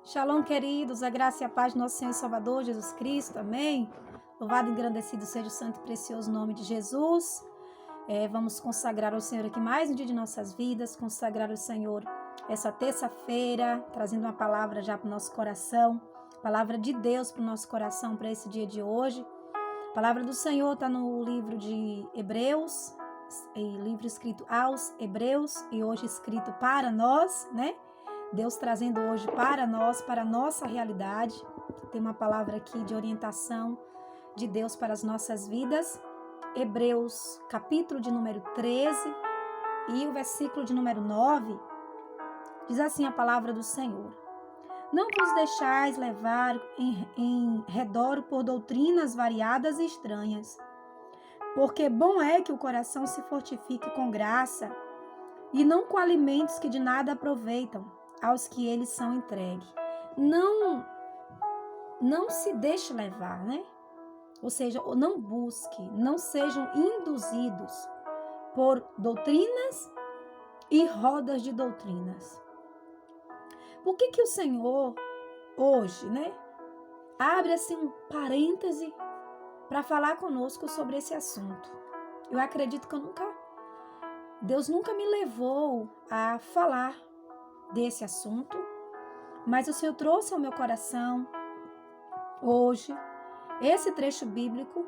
Shalom, queridos, a graça e a paz do nosso Senhor e Salvador, Jesus Cristo, amém? Louvado e engrandecido seja o santo e precioso nome de Jesus. Vamos consagrar ao Senhor aqui mais um dia de nossas vidas, consagrar ao Senhor essa terça-feira, trazendo uma palavra já para o nosso coração, palavra de Deus para o nosso coração para esse dia de hoje. A palavra do Senhor está no livro de Hebreus, livro escrito aos Hebreus e hoje escrito para nós, né? Deus trazendo hoje para nós, para a nossa realidade. Tem uma palavra aqui de orientação de Deus para as nossas vidas. Hebreus, capítulo de número 13 e o versículo de número 9, diz assim a palavra do Senhor. Não vos deixais levar em redor por doutrinas variadas e estranhas, porque bom é que o coração se fortifique com graça e não com alimentos que de nada aproveitam aos que eles são entregues. Não se deixe levar, né? Ou seja, não busque, não sejam induzidos por doutrinas e rodas de doutrinas. Por que o Senhor hoje, né, abre assim um parêntese para falar conosco sobre esse assunto? Eu acredito que Deus nunca me levou a falar desse assunto, mas o Senhor trouxe ao meu coração hoje esse trecho bíblico.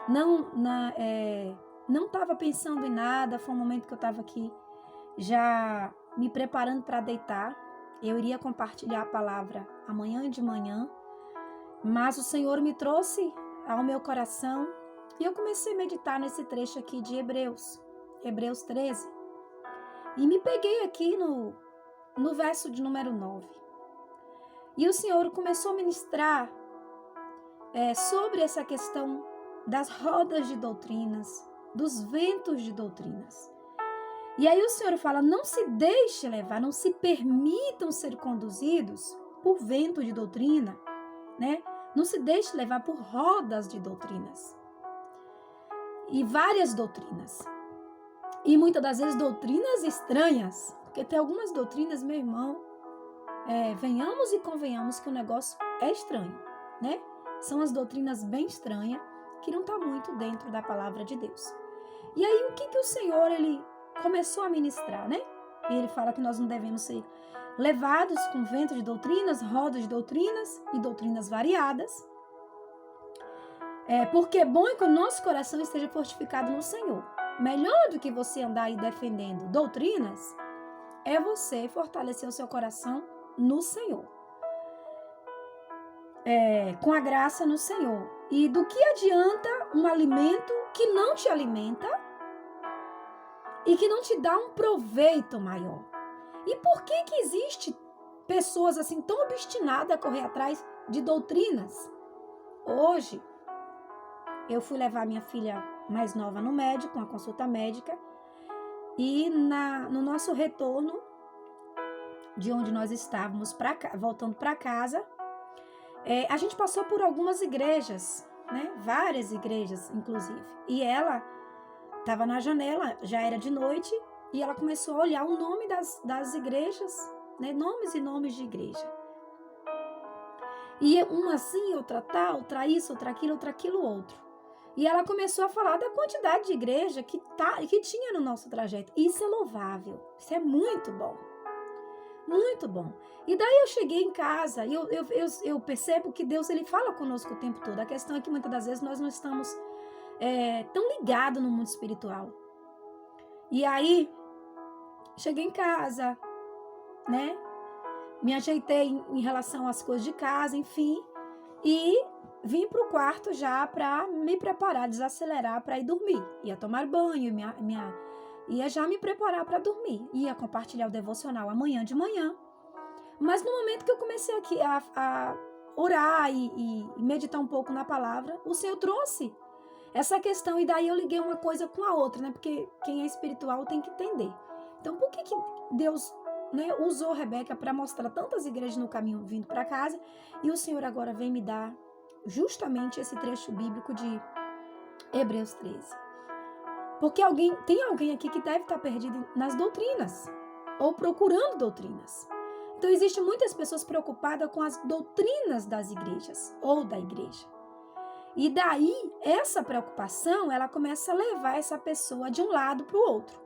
Não estava pensando em nada, foi um momento que eu estava aqui já me preparando para deitar. Eu iria compartilhar a palavra amanhã de manhã, mas o Senhor me trouxe ao meu coração e eu comecei a meditar nesse trecho aqui de Hebreus 13, e me peguei aqui no verso de número 9. E o Senhor começou a ministrar sobre essa questão das rodas de doutrinas, dos ventos de doutrinas. E aí o Senhor fala, não se deixe levar, não se permitam ser conduzidos por vento de doutrina, né? Não se deixe levar por rodas de doutrinas. E várias doutrinas. E muitas das vezes doutrinas estranhas, porque tem algumas doutrinas, meu irmão, venhamos e convenhamos que o negócio é estranho, né? São as doutrinas bem estranhas, que não está muito dentro da palavra de Deus. E aí o que o Senhor, ele começou a ministrar, né? E ele fala que nós não devemos ser levados com vento de doutrinas, rodas de doutrinas e doutrinas variadas. Porque é bom que o nosso coração esteja fortificado no Senhor. Melhor do que você andar aí defendendo doutrinas, é você fortalecer o seu coração no Senhor. Com a graça no Senhor. E do que adianta um alimento que não te alimenta e que não te dá um proveito maior? E por que existe pessoas assim tão obstinadas a correr atrás de doutrinas? Hoje, eu fui levar minha filha mais nova no médico, uma consulta médica, e no nosso retorno de onde nós estávamos, voltando para casa, a gente passou por algumas igrejas, né? Várias igrejas, inclusive. E ela estava na janela, já era de noite, e ela começou a olhar o nome das igrejas, né? Nomes e nomes de igreja. E uma assim, outra tal, outra isso, outra aquilo, outro. E ela começou a falar da quantidade de igreja que tinha no nosso trajeto. Isso é louvável, isso é muito bom. Muito bom. E daí eu cheguei em casa e eu percebo que Deus, ele fala conosco o tempo todo. A questão é que muitas das vezes nós não estamos tão ligados no mundo espiritual. E aí, cheguei em casa, né? Me ajeitei em relação às coisas de casa, enfim. E vim para o quarto já para me preparar, desacelerar para ir dormir. Ia tomar banho, ia já me preparar para dormir. Ia compartilhar o devocional amanhã de manhã. Mas no momento que eu comecei aqui a orar e meditar um pouco na palavra, o Senhor trouxe essa questão. E daí eu liguei uma coisa com a outra, né? Porque quem é espiritual tem que entender. Então, por que Deus, né, usou Rebeca para mostrar tantas igrejas no caminho vindo para casa? E o Senhor agora vem me dar justamente esse trecho bíblico de Hebreus 13. Porque tem alguém aqui que deve estar perdido nas doutrinas, ou procurando doutrinas. Então, existem muitas pessoas preocupadas com as doutrinas das igrejas ou da igreja. E daí, essa preocupação, ela começa a levar essa pessoa de um lado para o outro.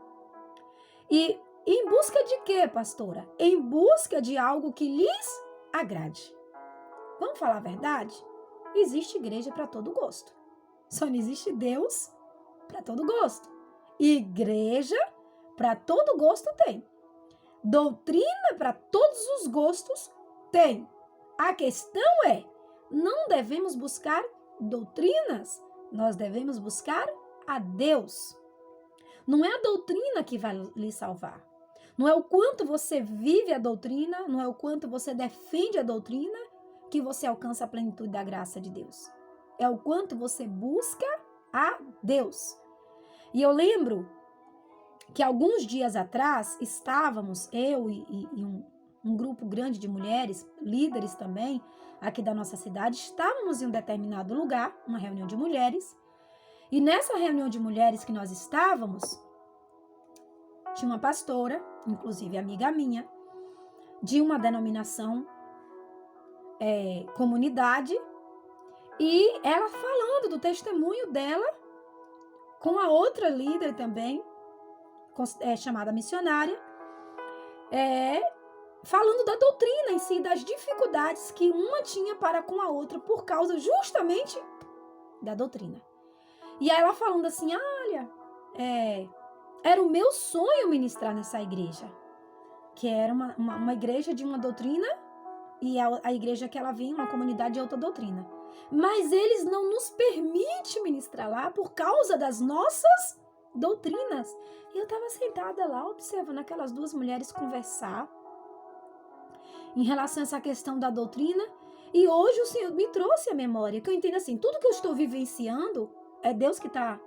E em busca de quê, pastora? Em busca de algo que lhes agrade. Vamos falar a verdade? Existe igreja para todo gosto. Só não existe Deus para todo gosto. Igreja para todo gosto tem. Doutrina para todos os gostos tem. A questão é, não devemos buscar doutrinas, nós devemos buscar a Deus. Não é a doutrina que vai lhe salvar. Não é o quanto você vive a doutrina, não é o quanto você defende a doutrina que você alcança a plenitude da graça de Deus. É o quanto você busca a Deus. E eu lembro que alguns dias atrás estávamos, eu e um grupo grande de mulheres, líderes também, aqui da nossa cidade, estávamos em um determinado lugar, uma reunião de mulheres, e nessa reunião de mulheres que nós estávamos, tinha uma pastora, inclusive amiga minha, de uma denominação, comunidade, e ela falando do testemunho dela com a outra líder também, chamada missionária, falando da doutrina em si, das dificuldades que uma tinha para com a outra por causa justamente da doutrina. E aí ela falando assim, olha, era o meu sonho ministrar nessa igreja, que era uma igreja de uma doutrina e a igreja que ela vinha, uma comunidade de outra doutrina. Mas eles não nos permitem ministrar lá por causa das nossas doutrinas. E eu estava sentada lá, observando aquelas duas mulheres conversar em relação a essa questão da doutrina. E hoje o Senhor me trouxe a memória, que eu entendo assim, tudo que eu estou vivenciando, é Deus que está...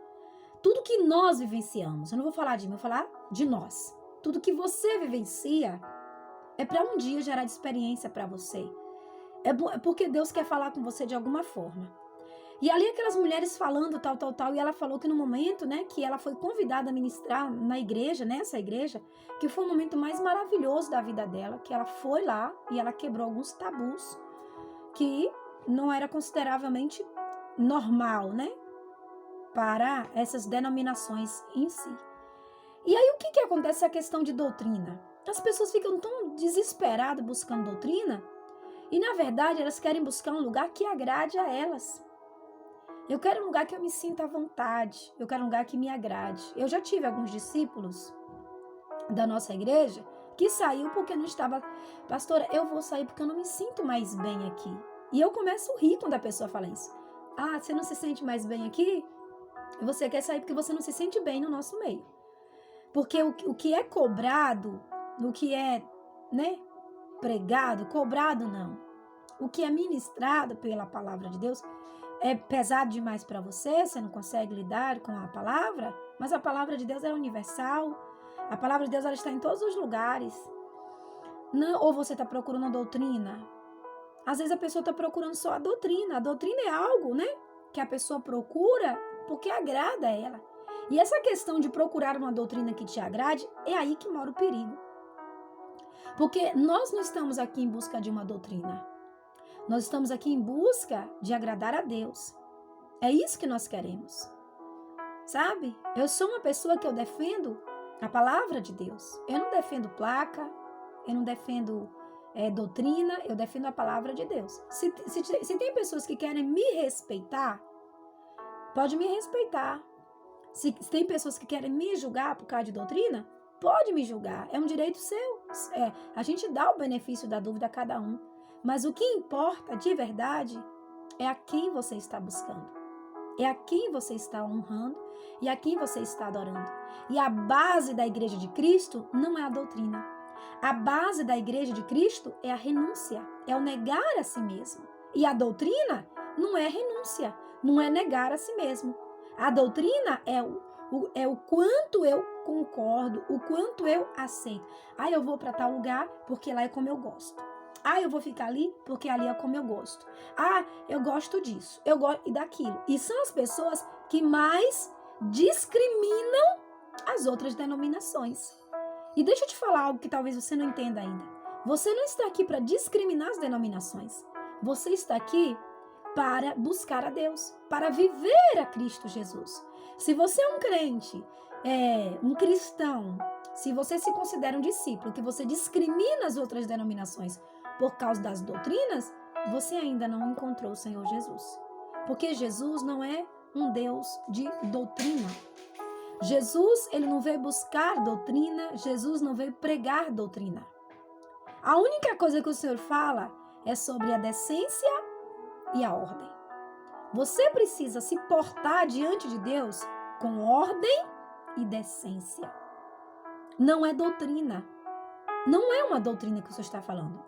Tudo que nós vivenciamos, eu não vou falar de mim, eu vou falar de nós. Tudo que você vivencia é para um dia gerar de experiência para você. É porque Deus quer falar com você de alguma forma. E ali aquelas mulheres falando tal, e ela falou que no momento, né, que ela foi convidada a ministrar na igreja, nessa igreja, que foi o momento mais maravilhoso da vida dela, que ela foi lá e ela quebrou alguns tabus que não era consideravelmente normal, né, para essas denominações em si. E aí o que acontece a questão de doutrina? As pessoas ficam tão desesperadas buscando doutrina e, na verdade, elas querem buscar um lugar que agrade a elas. Eu quero um lugar que eu me sinta à vontade. Eu quero um lugar que me agrade. Eu já tive alguns discípulos da nossa igreja que saiu porque não estava... Pastora, eu vou sair porque eu não me sinto mais bem aqui. E eu começo a rir quando a pessoa fala isso. Ah, você não se sente mais bem aqui? Você quer sair porque você não se sente bem no nosso meio. Porque o que é cobrado, o que é, né, pregado, cobrado não. O que é ministrado pela palavra de Deus é pesado demais para você, você não consegue lidar com a palavra, mas a palavra de Deus é universal, a palavra de Deus ela está em todos os lugares. Não, ou você está procurando a doutrina. Às vezes a pessoa está procurando só a doutrina é algo, né, que a pessoa procura porque agrada a ela. E essa questão de procurar uma doutrina que te agrade, é aí que mora o perigo. Porque nós não estamos aqui em busca de uma doutrina. Nós estamos aqui em busca de agradar a Deus. É isso que nós queremos. Sabe? Eu sou uma pessoa que eu defendo a palavra de Deus. Eu não defendo placa, eu não defendo doutrina, eu defendo a palavra de Deus. Se tem pessoas que querem me respeitar, pode me respeitar. Se tem pessoas que querem me julgar por causa de doutrina, pode me julgar. É um direito seu. A gente dá o benefício da dúvida a cada um. Mas o que importa de verdade é a quem você está buscando. É a quem você está honrando e a quem você está adorando. E a base da igreja de Cristo não é a doutrina. A base da igreja de Cristo é a renúncia, é o negar a si mesmo. E a doutrina não é renúncia, não é negar a si mesmo. A doutrina é o quanto eu concordo, o quanto eu aceito. Ah, eu vou para tal lugar porque lá é como eu gosto. Ah, eu vou ficar ali porque ali é como eu gosto. Ah, eu gosto disso, eu gosto daquilo. E são as pessoas que mais discriminam as outras denominações. E deixa eu te falar algo que talvez você não entenda ainda. Você não está aqui para discriminar as denominações. Você está aqui para buscar a Deus, para viver a Cristo Jesus. Se você é um crente, um cristão, se você se considera um discípulo, que você discrimina as outras denominações por causa das doutrinas, você ainda não encontrou o Senhor Jesus. Porque Jesus não é um Deus de doutrina. Jesus, ele não veio buscar doutrina, Jesus não veio pregar doutrina. A única coisa que o Senhor fala é sobre a decência e a ordem. Você precisa se portar diante de Deus com ordem e decência. Não é doutrina. Não é uma doutrina que o Senhor está falando.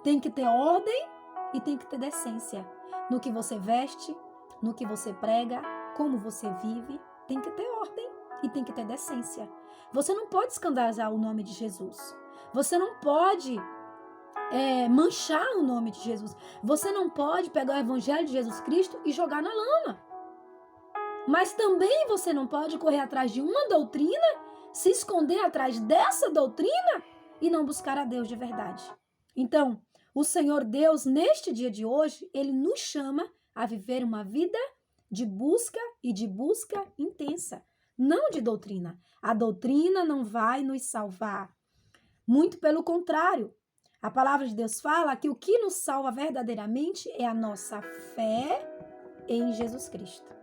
Tem que ter ordem e tem que ter decência. No que você veste, no que você prega, como você vive, tem que ter ordem e tem que ter decência. Você não pode escandalizar o nome de Jesus. Você não pode manchar o nome de Jesus. Você não pode pegar o evangelho de Jesus Cristo e jogar na lama. Mas também você não pode correr atrás de uma doutrina, se esconder atrás dessa doutrina e não buscar a Deus de verdade. Então, o Senhor Deus, neste dia de hoje, ele nos chama a viver uma vida de busca e de busca intensa, não de doutrina. A doutrina não vai nos salvar. Muito pelo contrário. A palavra de Deus fala que o que nos salva verdadeiramente é a nossa fé em Jesus Cristo.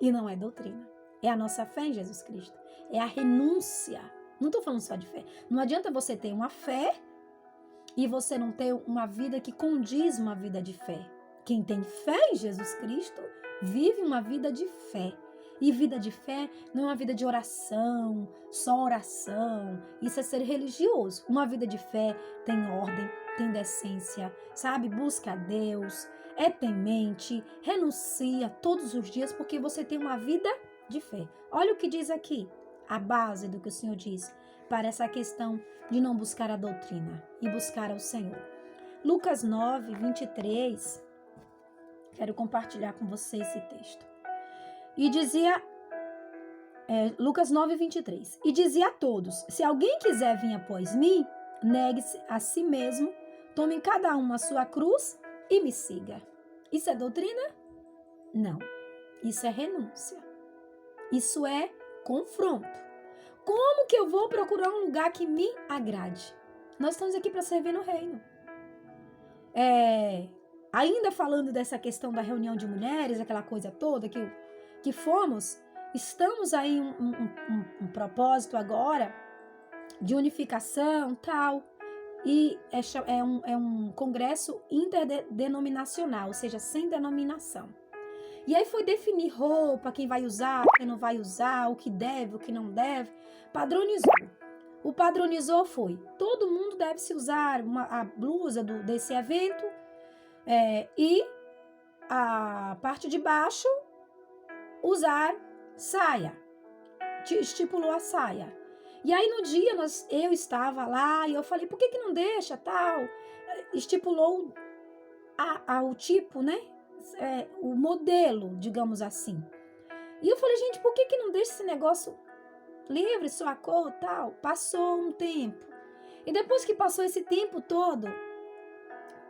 E não é doutrina. É a nossa fé em Jesus Cristo. É a renúncia. Não estou falando só de fé. Não adianta você ter uma fé e você não ter uma vida que condiz uma vida de fé. Quem tem fé em Jesus Cristo vive uma vida de fé. E vida de fé não é uma vida de oração, só oração. Isso é ser religioso. Uma vida de fé tem ordem, tem decência, sabe? Busca a Deus, é temente, renuncia todos os dias porque você tem uma vida de fé. Olha o que diz aqui, a base do que o Senhor diz para essa questão de não buscar a doutrina e buscar ao Senhor. Lucas 9, 23. Quero compartilhar com você esse texto. E dizia, Lucas 9, 23. E dizia a todos, se alguém quiser vir após mim, negue-se a si mesmo, tome cada um a sua cruz e me siga. Isso é doutrina? Não. Isso é renúncia. Isso é confronto. Como que eu vou procurar um lugar que me agrade? Nós estamos aqui para servir no reino. Ainda falando dessa questão da reunião de mulheres, aquela coisa toda que fomos, estamos aí um propósito agora de unificação, tal, e é um congresso interdenominacional, ou seja, sem denominação. E aí foi definir roupa, quem vai usar, quem não vai usar, o que deve, o que não deve, padronizou. O padronizou foi, todo mundo deve se usar a blusa desse evento e a parte de baixo usar saia, estipulou a saia. E aí no dia eu estava lá e eu falei, por que não deixa tal? Estipulou o tipo, né? O modelo, digamos assim. E eu falei, gente, por que não deixa esse negócio livre, sua cor tal? Passou um tempo. E depois que passou esse tempo todo,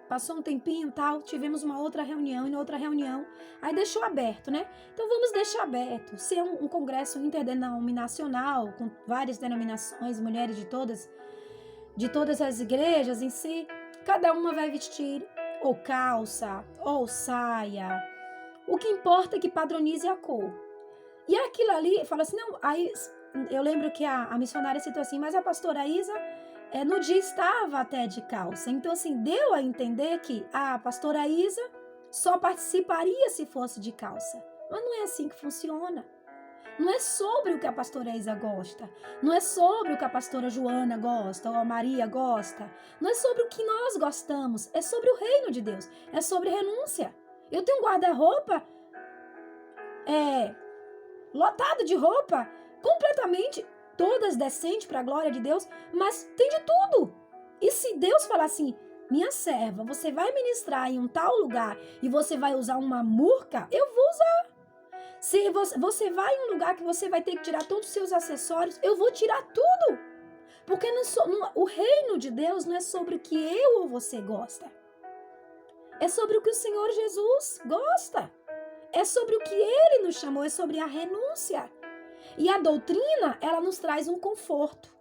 passou um tempinho tal, tivemos uma outra reunião, e na outra reunião, aí deixou aberto, né? Então vamos deixar aberto. Se é um congresso interdenominacional, com várias denominações, mulheres de todas as igrejas em si, cada uma vai vestir ou calça, ou saia. O que importa é que padronize a cor. E aquilo ali, fala assim, não, aí eu lembro que a missionária citou assim, mas a pastora Isa, no dia estava até de calça. Então, assim, deu a entender que a pastora Isa só participaria se fosse de calça. Mas não é assim que funciona. Não é sobre o que a pastora Isa gosta. Não é sobre o que a pastora Joana gosta ou a Maria gosta. Não é sobre o que nós gostamos. É sobre o reino de Deus. É sobre renúncia. Eu tenho um guarda-roupa lotado de roupa, completamente, todas decentes para a glória de Deus, mas tem de tudo. E se Deus falar assim, minha serva, você vai ministrar em um tal lugar e você vai usar uma murca, eu vou usar. Se você vai em um lugar que você vai ter que tirar todos os seus acessórios, eu vou tirar tudo. Porque o reino de Deus não é sobre o que eu ou você gosta. É sobre o que o Senhor Jesus gosta. É sobre o que Ele nos chamou, é sobre a renúncia. E a doutrina, ela nos traz um conforto.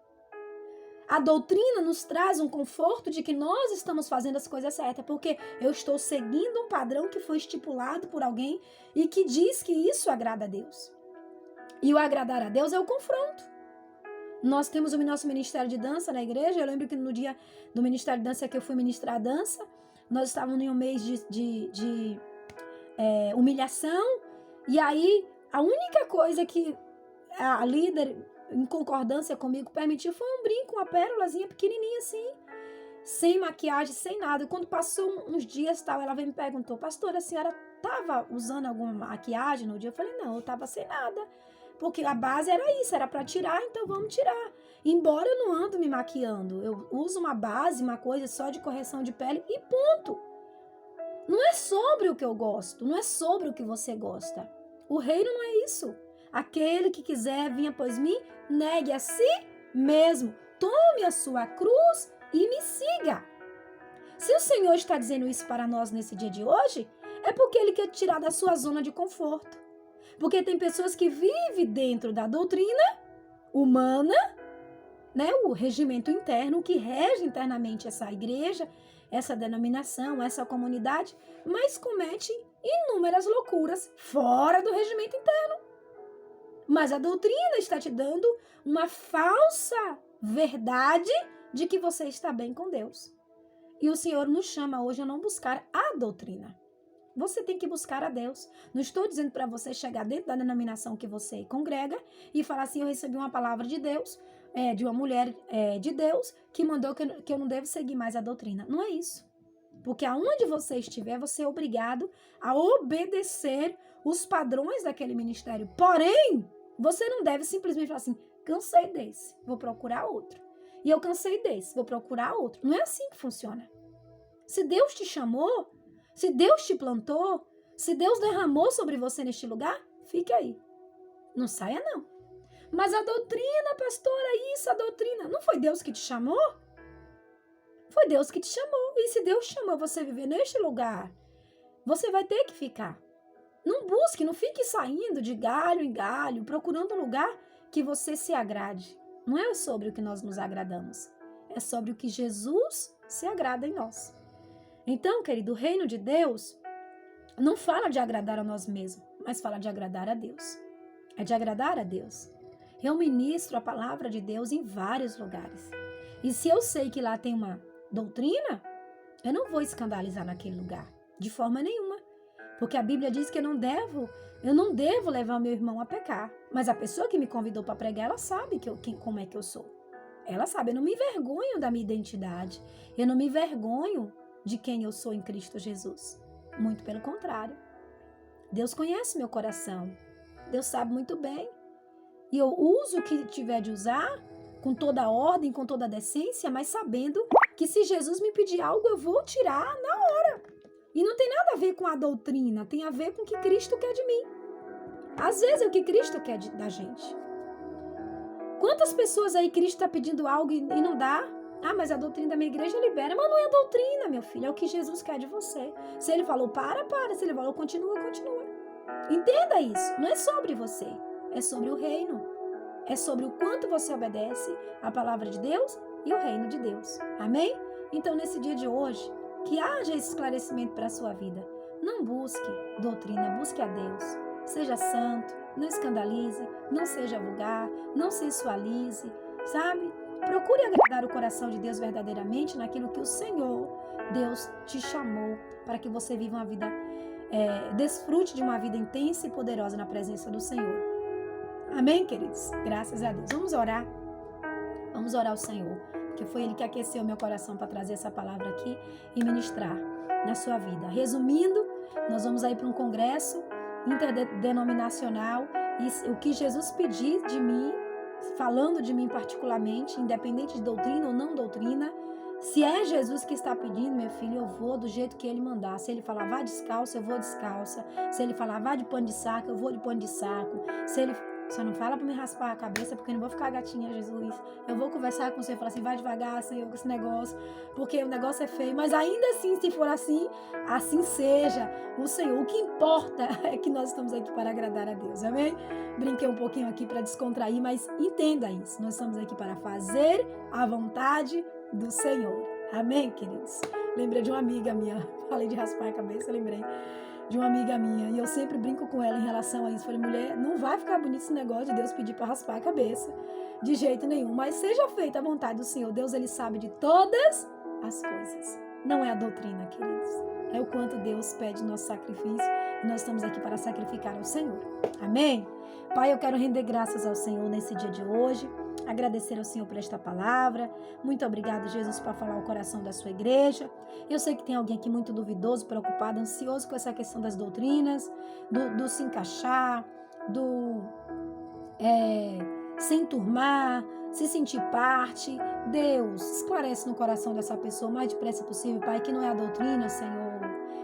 A doutrina nos traz um conforto de que nós estamos fazendo as coisas certas, porque eu estou seguindo um padrão que foi estipulado por alguém e que diz que isso agrada a Deus. E o agradar a Deus é o confronto. Nós temos o nosso ministério de dança na igreja. Eu lembro que no dia do ministério de dança que eu fui ministrar a dança, nós estávamos em um mês de humilhação. E aí, a única coisa que a líder, em concordância comigo, permitiu foi um brinco, uma pérolazinha pequenininha assim, sem maquiagem, sem nada. E quando passou uns dias, tal, ela veio e me perguntou: pastora, a senhora estava usando alguma maquiagem no dia? Eu falei: não, eu estava sem nada. Porque a base era isso, era para tirar, então vamos tirar. Embora eu não ando me maquiando, eu uso uma base, uma coisa só de correção de pele e ponto. Não é sobre o que eu gosto, não é sobre o que você gosta. O reino não é isso. Aquele que quiser vir após mim, negue a si mesmo. Tome a sua cruz e me siga. Se o Senhor está dizendo isso para nós nesse dia de hoje, é porque Ele quer tirar da sua zona de conforto. Porque tem pessoas que vivem dentro da doutrina humana, né, o regimento interno, que rege internamente essa igreja, essa denominação, essa comunidade, mas comete inúmeras loucuras fora do regimento interno. Mas a doutrina está te dando uma falsa verdade de que você está bem com Deus. E o Senhor nos chama hoje a não buscar a doutrina. Você tem que buscar a Deus. Não estou dizendo para você chegar dentro da denominação que você congrega e falar assim: eu recebi uma palavra de Deus, de uma mulher de Deus, que mandou que eu não devo seguir mais a doutrina. Não é isso. Porque aonde você estiver, você é obrigado a obedecer os padrões daquele ministério. Porém, você não deve simplesmente falar assim: cansei desse, vou procurar outro. E eu cansei desse, vou procurar outro. Não é assim que funciona. Se Deus te chamou, se Deus te plantou, se Deus derramou sobre você neste lugar, fique aí. Não saia, não. Mas a doutrina, pastora, isso, a doutrina. Não foi Deus que te chamou? Foi Deus que te chamou. E se Deus chamou você a viver neste lugar, você vai ter que ficar. Não busque, não fique saindo de galho em galho, procurando um lugar que você se agrade. Não é sobre o que nós nos agradamos. É sobre o que Jesus se agrada em nós. Então, querido, o reino de Deus não fala de agradar a nós mesmos, mas fala de agradar a Deus. É de agradar a Deus. Eu ministro a palavra de Deus em vários lugares. E se eu sei que lá tem uma doutrina, eu não vou escandalizar naquele lugar, de forma nenhuma. Porque a Bíblia diz que eu não devo levar meu irmão a pecar. Mas a pessoa que me convidou para pregar, ela sabe como é que eu sou. Ela sabe, eu não me envergonho da minha identidade. Eu não me envergonho de quem eu sou em Cristo Jesus. Muito pelo contrário. Deus conhece meu coração. Deus sabe muito bem. E eu uso o que tiver de usar, com toda a ordem, com toda a decência, mas sabendo que se Jesus me pedir algo, eu vou tirar na hora. E não tem nada a ver com a doutrina, tem a ver com o que Cristo quer de mim. Às vezes é o que Cristo quer da gente. Quantas pessoas aí Cristo está pedindo algo e não dá? Ah, mas a doutrina da minha igreja libera. Mas não é a doutrina, meu filho, é o que Jesus quer de você. Se ele falou para. Se ele falou continua. Entenda isso. Não é sobre você, é sobre o reino. É sobre o quanto você obedece à palavra de Deus e o reino de Deus. Amém? Então, nesse dia de hoje, que haja esse esclarecimento para a sua vida. Não busque doutrina, busque a Deus. Seja santo, não escandalize, não seja vulgar, não sensualize, sabe? Procure agradar o coração de Deus verdadeiramente naquilo que o Senhor, Deus, te chamou para que você viva uma vida, desfrute de uma vida intensa e poderosa na presença do Senhor. Amém, queridos? Graças a Deus. Vamos orar ao Senhor, porque foi Ele que aqueceu meu coração para trazer essa palavra aqui e ministrar na sua vida. Resumindo, nós vamos aí para um congresso interdenominacional e o que Jesus pedir de mim, falando de mim particularmente, independente de doutrina ou não doutrina, se é Jesus que está pedindo, meu filho, eu vou do jeito que Ele mandar. Se Ele falar vá descalço, eu vou descalça. Se Ele falar vá de pano de saco, eu vou de pano de saco. Se Ele Só não fala pra me raspar a cabeça, porque eu não vou ficar gatinha, Jesus. Eu vou conversar com você e falar assim, vai devagar, Senhor, com esse negócio, porque o negócio é feio. Mas ainda assim, se for assim, assim seja. O Senhor, o que importa é que nós estamos aqui para agradar a Deus, amém? Brinquei um pouquinho aqui para descontrair, mas entenda isso. Nós estamos aqui para fazer a vontade do Senhor. Amém, queridos? Lembrei de uma amiga minha, falei de raspar a cabeça, lembrei de uma amiga minha, e eu sempre brinco com ela em relação a isso. Falei, mulher, não vai ficar bonito esse negócio de Deus pedir para raspar a cabeça, de jeito nenhum, mas seja feita a vontade do Senhor. Deus, ele sabe de todas as coisas. Não é a doutrina, queridos, é o quanto Deus pede nosso sacrifício, e nós estamos aqui para sacrificar ao Senhor. Amém? Pai, eu quero render graças ao Senhor nesse dia de hoje, agradecer ao Senhor por esta palavra. Muito obrigado, Jesus, por falar o coração da sua igreja. Eu sei que tem alguém aqui muito duvidoso, preocupado, ansioso com essa questão das doutrinas, do se encaixar, do se enturmar, se sentir parte. Deus, esclarece no coração dessa pessoa o mais depressa possível, Pai, que não é a doutrina, Senhor,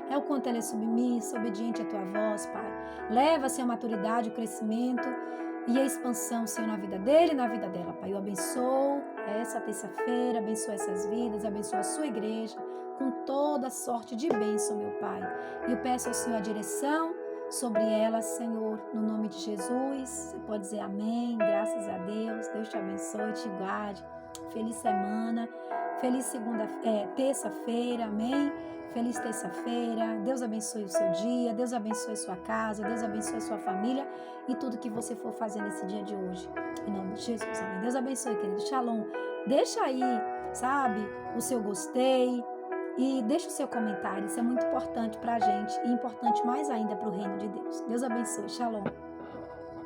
é o quanto ela é submissa, obediente à tua voz, Pai. Leva-se a maturidade, o crescimento e a expansão, Senhor, na vida dele e na vida dela, Pai. Eu abençoo essa terça-feira, abençoo essas vidas, abençoo a sua igreja com toda sorte de bênção, meu Pai. E eu peço ao Senhor a direção sobre elas, Senhor, no nome de Jesus. Você pode dizer amém, graças a Deus. Deus te abençoe, te guarde. Feliz semana, feliz terça-feira, amém. Feliz terça-feira, Deus abençoe o seu dia, Deus abençoe a sua casa, Deus abençoe a sua família e tudo que você for fazer nesse dia de hoje. Em nome de Jesus, amém. Deus abençoe, querido. Shalom. Deixa aí, sabe, o seu gostei e deixa o seu comentário. Isso é muito importante pra gente e importante mais ainda para o reino de Deus. Deus abençoe. Shalom.